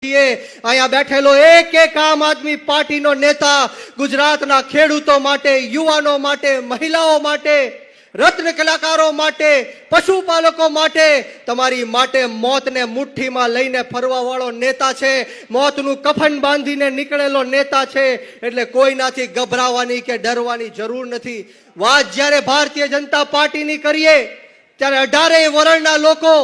અહીંયા બેઠેલો એક એક આમ આદમી પાર્ટીનો નેતા ગુજરાતના ખેડૂતો માટે, યુવાનો માટે, મહિલાઓ માટે, રત્ન કલાકારો માટે, પશુપાલકો માટે, તમારી માટે મોતને મુઠ્ઠીમાં લઈને ફરવા વાળો નેતા છે, મોતનું કફન બાંધીને નીકળેલો નેતા છે. એટલે કોઈનાથી ગભરાવાની કે ડરવાની જરૂર નથી. વાત જ્યારે ભારતીય જનતા પાર્ટીની કરીએ ત્યારે 18 વરણના લોકો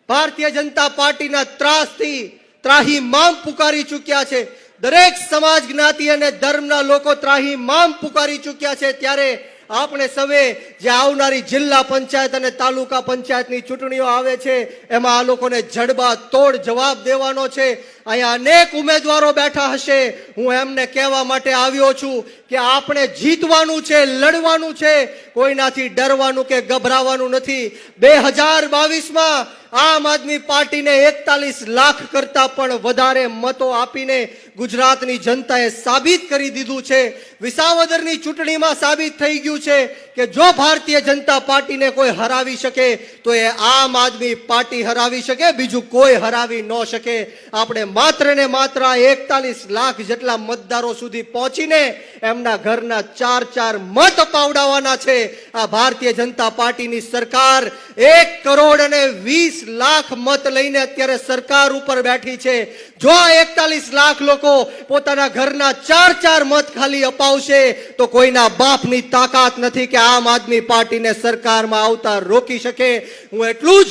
ભારતીય જનતા પાર્ટીના ત્રાસથી ત્રાહિમામ પુકારી ચૂક્યા છે. દરેક સમાજ, જ્ઞાતિ અને ધર્મના લોકો ત્રાહિમામ પુકારી ચૂક્યા છે. ત્યારે આપણે સૌએ જે આવનારી જિલ્લા પંચાયત અને તાલુકા પંચાયતની ચૂંટણીઓ આવે છે એમાં આ લોકોને જડબા તોડ જવાબ દેવાનો છે. અહીંયા અનેક ઉમેદવારો બેઠા હશે. હું એમને કહેવા માટે આવ્યો છું કે આપણે જીતવાનું છે, લડવાનું છે, કોઈનાથી ડરવાનું કે ગભરાવાનું નથી. 2022માં આમ આદમી પાર્ટીને 41 લાખ કરતા પણ વધારે મતો આપીને ગુજરાતની જનતાએ સાબિત કરી દીધું છે. વિસાવદરની ચૂંટણીમાં સાબિત થઈ ગયું છે કે જો ભારતીય જનતા પાર્ટીને કોઈ હરાવી શકે તો એ આમ આદમી પાર્ટી હરાવી શકે, બીજું કોઈ હરાવી ન શકે. આપણે માત્ર ને માત્ર 41 લાખ જેટલા મતદારો સુધી પહોંચીને એમના ઘરના 4 મત અપાવડાવવાના છે. આ ભારતીય જનતા પાર્ટીની સરકાર 1 કરોડ અને 20 લાખ મત લઈને અત્યારે સરકાર ઉપર બેઠી છે. જો આ 41 લાખ લોકો પોતાના ઘરના 4 મત ખાલી અપાવશે તો કોઈના બાપની તાકાત નથી કે આમ આદમી પાર્ટીને સરકારમાં આવતા રોકી શકે. હું એટલું જ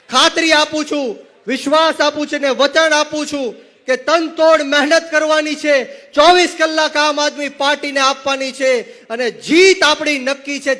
ખાતરી આપું છું, વિશ્વાસ આપું છું અને વચન આપું છું કે તનતોડ મહેનત કરવાની છે. 24 કલાક આમ આદમી પાર્ટીને આપવાની છે અને જીત આપણી નક્કી છે.